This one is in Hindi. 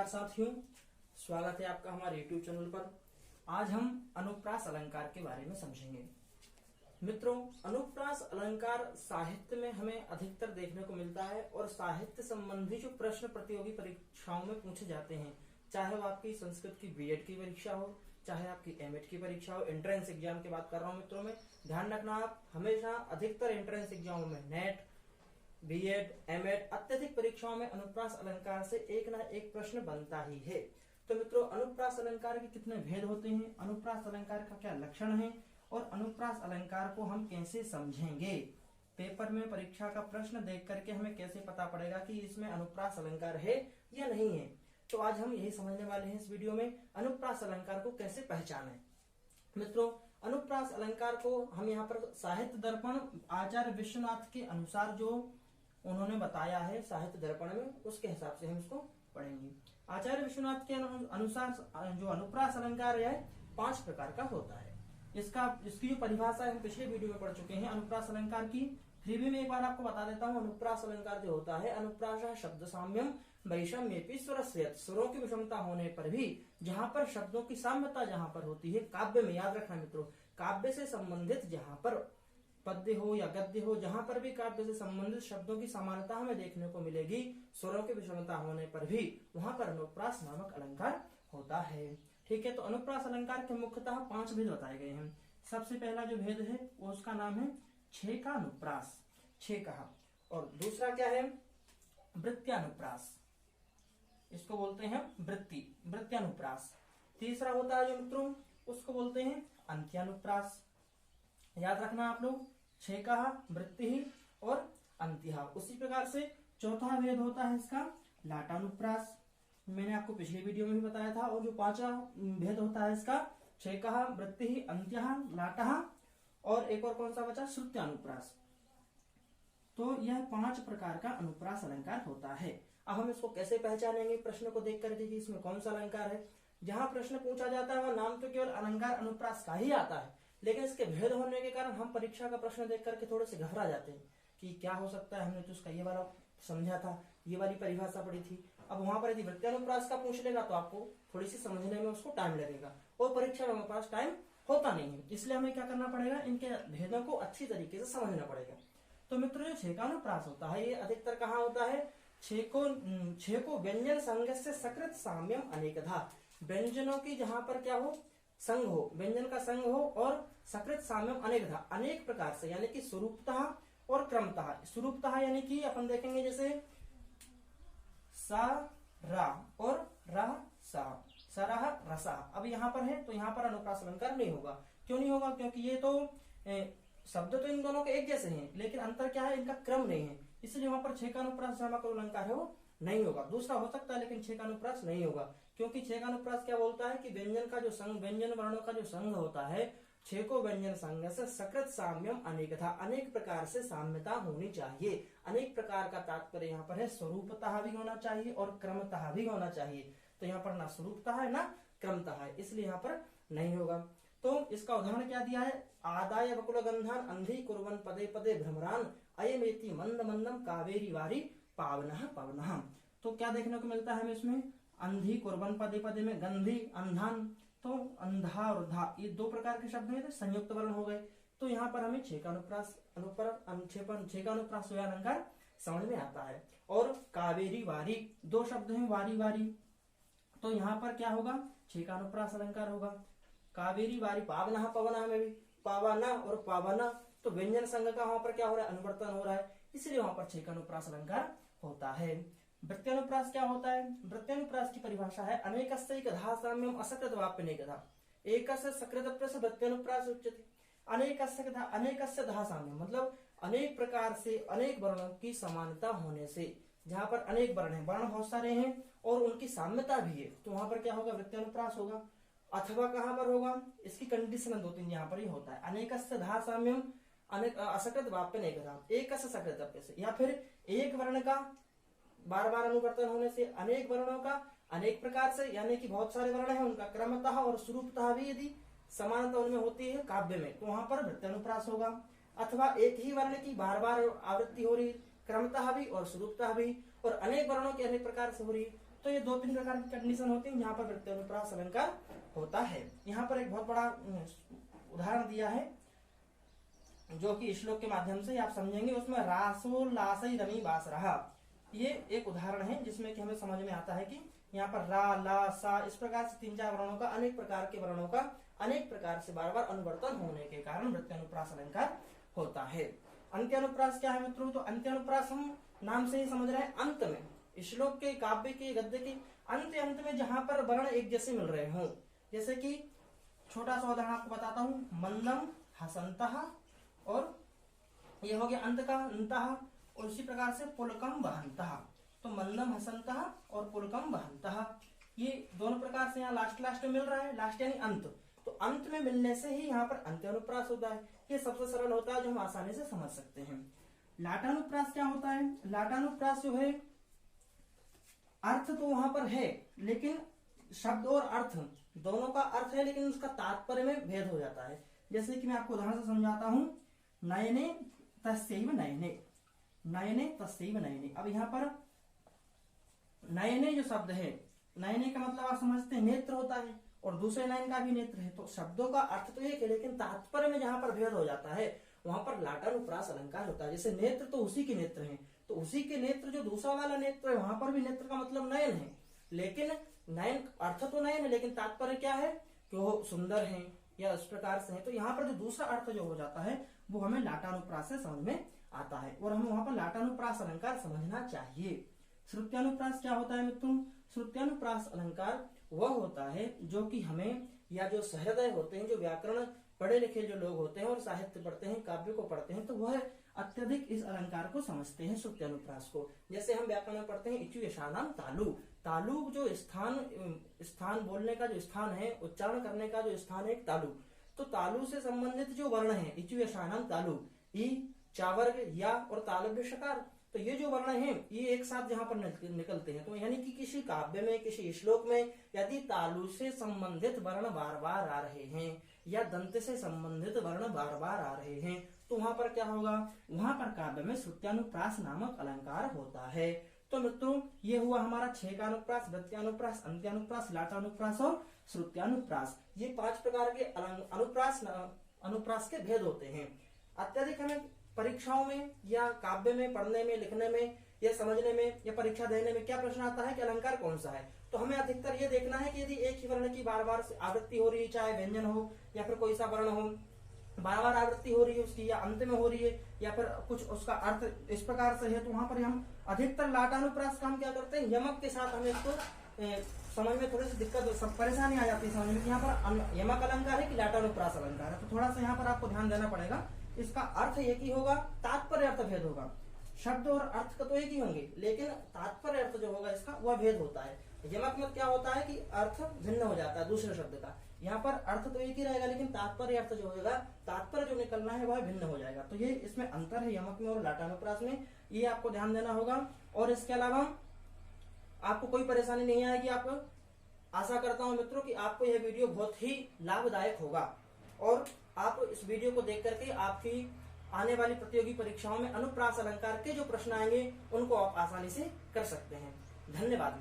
नमस्कार साथियों, स्वागत है आपका हमारे YouTube चैनल पर। आज हम अनुप्रास अलंकार के बारे में समझेंगे। मित्रों, अनुप्रास अलंकार साहित्य में हमें अधिकतर देखने को मिलता है और साहित्य संबंधी जो प्रश्न प्रतियोगी परीक्षाओं में पूछे जाते हैं, चाहे वो आपकी संस्कृत की बीएड की परीक्षा हो, चाहे आपकी एमएड की परीक्षा हो, एंट्रेंस एग्जाम की बात कर रहा हूँ मित्रों में ध्यान रखना। आप हमेशा अधिकतर एंट्रेंस एग्जामों में नेट, बीएड, एमएड अत्यधिक परीक्षाओं में अनुप्रास अलंकार से एक ना एक प्रश्न बनता ही है। तो मित्रों, अनुप्रास अलंकार के कितने भेद होते हैं, अनुप्रास अलंकार का क्या लक्षण है और अनुप्रास अलंकार को हम कैसे समझेंगे, पेपर में परीक्षा का प्रश्न देख करके हमें कैसे पता पड़ेगा कि इसमें अनुप्रास अलंकार है या नहीं है। तो आज हम यही समझने वाले हैं इस वीडियो में, अनुप्रास अलंकार को कैसे पहचानें। मित्रों, अनुप्रास अलंकार को हम यहाँ पर साहित्य दर्पण आचार्य विश्वनाथ के अनुसार जो उन्होंने बताया है साहित्य दर्पण में, उसके हिसाब से हम इसको पढ़ेंगे। आचार्य विश्वनाथ के अनुसार जो अनुप्रास अलंकार है 5 प्रकार का होता है। इसकी जो परिभाषा है हम पिछले वीडियो में पढ़ चुके हैं अनुप्रास अलंकार की। फिर मैं एक बार आपको बता देता हूँ। अनुप्रास अलंकार जो होता है, अनुप्रास शब्द साम्यम वैषम्येपि स्वरस्यत्, स्वरों की विषमता होने पर भी जहाँ पर शब्दों की साम्यता जहाँ पर होती है, काव्य में याद रखना मित्रों, काव्य से संबंधित जहाँ पर पद्य हो या गद्य हो, जहां पर भी काव्य से संबंधित शब्दों की समानता हमें देखने को मिलेगी, स्वरों की विषमता होने पर भी वहां पर अनुप्रास नामक अलंकार होता है। ठीक है, तो अनुप्रास अलंकार के मुख्यतः 5 भेद बताए गए हैं। सबसे पहला जो भेद है वो उसका नाम है छेकानुप्रास, छेका, और दूसरा क्या है वृत्त्यानुप्रास, इसको बोलते हैं वृत्त्यानुप्रास। तीसरा होता है जो मित्रों उसको बोलते हैं अंत्यानुप्रास। याद रखना आप लोग, छेका, वृत्ति और अंत्या। उसी प्रकार से चौथा भेद होता है इसका लाटानुप्रास, मैंने आपको पिछले वीडियो में भी बताया था। और जो 5वां भेद होता है इसका छेका, वृत्ति, अंत्या, लाटा और एक और कौन सा बचा, श्रुत्यानुप्रास। तो यह 5 प्रकार का अनुप्रास अलंकार होता है। अब हम इसको कैसे पहचानेंगे, प्रश्न को देख कर देखिए इसमें कौन सा अलंकार है। जहां प्रश्न पूछा जाता है वह नाम तो केवल अलंकार अनुप्रास का ही आता है, लेकिन इसके भेद होने के कारण हम परीक्षा का प्रश्न देख करके थोड़े से घबरा जाते हैं कि क्या हो सकता है, हमने तो उसका ये वाला समझा था, ये वाली परिभाषा पड़ी थी। अब वहां पर यदि वृत्त्यानुप्रास का पूछ लेगा तो आपको थोड़ी सी समझने में उसको टाइम लगेगा और परीक्षा में हमारे पास टाइम होता नहीं है, इसलिए हमें क्या करना पड़ेगा, इनके भेदों को अच्छी तरीके से समझना पड़ेगा। तो मित्रों, जो छेकानुप्रास होता है ये अधिकतर कहाँ होता है, छेको व्यंजन संघ से सकृत साम्यम अनेकधा, व्यंजनों की जहां पर क्या हो, संघ हो, व्यंजन का संघ हो और सकृत साम्यम अनेकधा, अनेक प्रकार से, यानी कि स्वरूपतः और क्रमतः। स्वरूपतः यानी कि अपन देखेंगे जैसे सा रा और रह सा, सरह रसा। अब यहाँ पर है तो यहाँ पर अनुप्रास अलंकार नहीं होगा। क्यों नहीं होगा, क्योंकि ये तो शब्द तो इन दोनों के एक जैसे हैं, लेकिन अंतर क्या है, इनका क्रम नहीं है, इसलिए वहां पर छेकानुप्रास नामक अलंकार है वो नहीं होगा। दूसरा हो सकता है लेकिन छेकानुप्रास नहीं होगा, क्योंकि छेकानुप्रास क्या बोलता है कि व्यंजन का जो संघ, व्यंजन वर्णों का जो संघ होता है, छेको व्यंजन संघ से सकृत साम्यम अनेकथा, अनेक प्रकार से साम्यता होनी चाहिए। अनेक प्रकार का तात्पर्य यहाँ पर है स्वरूपतः भी होना चाहिए और क्रमतः भी होना चाहिए। तो यहाँ पर ना स्वरूपतः है ना क्रमतः है, इसलिए यहाँ पर नहीं होगा। तो इसका उदाहरण क्या दिया है, आदाय वकुल गंधान अंधी कुर्वन् पदे पदे भ्रमरान अयमेति मंद मंदम कावेरी वारी पावनः पवनः। तो क्या देखने को मिलता है हमें इसमें, अंधी कुर्बन पदे पदे में गंधी अंधान, तो अंधा और धा ये 2 प्रकार के शब्द हैं, संयुक्त वर्ण हो गए। तो यहाँ पर हमें छेकानुप्रास अलंकार समझ में आता है। और कावेरी वारी 2 शब्द हैं, वारी वारी, तो यहाँ पर क्या होगा, छेकानुप्रास अलंकार होगा। कावेरी वारी, पावना पवना में भी पावना और पावना, तो व्यंजन संघ का वहां पर क्या हो रहा है, अनुवर्तन हो रहा है, इसलिए वहां पर छेकानुप्रास अलंकार होता है। वृत्त्यानुप्रास क्या होता है, वृत्त्यानुप्रास की परिभाषा है अनेकस्यैकधा साम्यम असकृत वाप्यनेकधा, एकस्य सकृतप्यस्य वृत्त्यानुप्रास उच्यते। अनेकस्य धा साम्यम मतलब अनेक प्रकार से अनेक वर्णों की समानता होने से, जहां पर अनेक वर्ण है, वर्ण बहुत सारे हैं और उनकी साम्यता भी है, तो वहां पर क्या होगा, वृत्त्यानुप्रास होगा। अथवा कहां पर होगा, इसकी कंडीशन 2-3 यहाँ पर ही होता है, अनेकस्य धा साम्यम असकृत वाप्यनेकधा, एकस्य सकृतप्यस्य, या फिर एक वर्ण का बार बार अनुवर्तन होने से, अनेक वर्णों का अनेक प्रकार से, यानी कि बहुत सारे वर्ण हैं, उनका क्रमतः और स्वरूपतः भी यदि समानता उनमें होती है काव्य में, तो वहां पर वृत्त्यानुप्रास होगा। अथवा एक ही वर्ण की बार बार आवृत्ति हो रही, क्रमतः भी और स्वरूपतः भी, और अनेक वर्णों की अनेक प्रकार से हो रही, तो ये 2-3 प्रकार की कंडीशन होती है जहां पर प्रत्यनुप्रास अलंकार होता है। यहाँ पर एक बहुत बड़ा उदाहरण दिया है जो कि श्लोक के माध्यम से आप समझेंगे। उसमें रासो लासई रमी बास रहा, ये एक उदाहरण है जिसमें कि हमें समझ में आता है कि यहाँ पर रा ला सा इस प्रकार से 3-4 वर्णों का अनेक प्रकार के वर्णों का अनेक प्रकार से बार बार अनुवर्तन होने के कारण प्रत्यनुप्रास अलंकार होता है। अंत्यानुप्रास क्या है मित्रों? तो अंत्यानुप्रास हम नाम से ही समझ रहे हैं अंत में, श्लोक के काव्य के गद्य के अंत में जहां पर वर्ण एक जैसे मिल रहे हों। जैसे कि छोटा सा उदाहरण आपको बताता हूँ, मंदम हसंतः, और ये हो गया अंत का अंतः, और इसी प्रकार से पुलकम वहंतः। तो मंदम हसंतः और पुलकम वहंतः, ये दोनों प्रकार से यहाँ लास्ट में मिल रहा है, लास्ट यानी अंत। तो अंत में मिलने से ही यहाँ पर अंत्यानुप्रास होता है। ये सबसे सरल होता है जो हम आसानी से समझ सकते हैं। लाटानुप्रास क्या होता है? लाटानुप्रास जो है अर्थ तो वहां पर है, लेकिन शब्द और अर्थ दोनों का अर्थ है, लेकिन उसका तात्पर्य में भेद हो जाता है। जैसे कि मैं आपको उदाहरण से समझाता हूं, नयने तस्यैव नयने, नयने तस्यैव नयने। अब यहाँ पर नयने जो शब्द है, नयने का मतलब आप समझते हैं नेत्र होता है, और दूसरे नयन का भी नेत्र है। तो शब्दों का अर्थ तो एक है, लेकिन तात्पर्य में जहां पर भेद हो जाता है वहां पर लाटानुप्रास अलंकार होता है। जैसे नेत्र तो उसी के नेत्र हैं, तो उसी के नेत्र जो दूसरा वाला नेत्र है वहां पर भी नेत्र का मतलब नयन है, लेकिन नयन अर्थ तो नयन है, लेकिन तात्पर्य क्या है कि वो सुंदर है या इस प्रकार से है। तो यहाँ पर जो दूसरा अर्थ जो हो जाता है वो हमें लाटानुप्रास से समझ में आता है, और हमें वहां पर लाटानुप्रास अलंकार समझना चाहिए। श्रुत्यानुप्रास क्या होता है मित्रों? श्रुत्यानुप्रास अलंकार वह होता है जो कि हमें, या जो सहृदय होते हैं, जो व्याकरण पढ़े लिखे जो लोग होते हैं और साहित्य पढ़ते हैं, काव्य को पढ़ते हैं, तो वह अत्यधिक इस अलंकार को समझते हैं, श्रुत्यानुप्रास को। जैसे हम व्याकरण में पढ़ते हैं इचु यशानाम तालु, तालु जो स्थान बोलने का जो स्थान है, उच्चारण करने का जो स्थान है तालु, तो तालु से संबंधित जो वर्ण है इचु यशानाम तालु, ई चावर्ग या और तालव्य शकार, तो ये जो वर्ण हैं ये एक साथ जहां पर निकलते हैं। तो यानी कि किसी काव्य में, किसी श्लोक में यदि तालु से संबंधित वर्ण बार बार आ रहे हैं या दंत से संबंधित वर्ण बार बार आ रहे हैं, तो वहां पर क्या होगा? वहां पर काव्य में श्रुत्यानुप्रास नामक अलंकार होता है। तो मित्रों ये हुआ हमारा 6 का अनुप्रास, वृत्त्यानुप्रास, अंत्यानुप्रास, लाटानुप्रास और श्रुत्यानुप्रास। ये 5 प्रकार के अनुप्रास के भेद होते हैं। अत्यधिक हमें परीक्षाओं में या काव्य में पढ़ने में, लिखने में या समझने में या परीक्षा देने में क्या प्रश्न आता है कि अलंकार कौन सा है, तो हमें अधिकतर ये देखना है कि यदि एक ही वर्ण की बार बार आवृत्ति हो रही है, चाहे व्यंजन हो या फिर कोई सा वर्ण हो, बार बार आवृत्ति हो रही है उसकी, या अंत में हो रही है, या फिर कुछ उसका अर्थ इस प्रकार से है, तो वहां पर हम अधिकतर लाटानुप्रास का हम क्या करते हैं, यमक के साथ हमें इसको समझ में थोड़ी सी दिक्कत, सब परेशानी आ जाती है समझ में, यहाँ पर यमक अलंकार है कि लाटानुप्रास अलंकार है। तो थोड़ा सा यहाँ पर आपको ध्यान देना पड़ेगा। इसका अर्थ एक ही होगा, तात्पर्य अर्थ भेद होगा। शब्द और अर्थ का तो एक ही होंगे, लेकिन तात्पर्य अर्थ जो होगा इसका वह भेद होता है। यमक में क्या होता है कि अर्थ भिन्न हो जाता है दूसरे शब्द का, यहाँ पर अर्थ तो एक ही रहेगा, लेकिन तात्पर्य अर्थ जो होगा, तात्पर्य जो निकलना है वह भिन्न हो जाएगा। तो ये इसमें अंतर है यमक में और लाटानुप्रास में, ये आपको ध्यान देना होगा। और इसके अलावा आपको कोई परेशानी नहीं आएगी। आपको आशा करता हूं मित्रों कि आपको यह वीडियो बहुत ही लाभदायक होगा, और आप इस वीडियो को देख करके आपकी आने वाली प्रतियोगी परीक्षाओं में अनुप्रास अलंकार के जो प्रश्न आएंगे उनको आप आसानी से कर सकते हैं। धन्यवाद।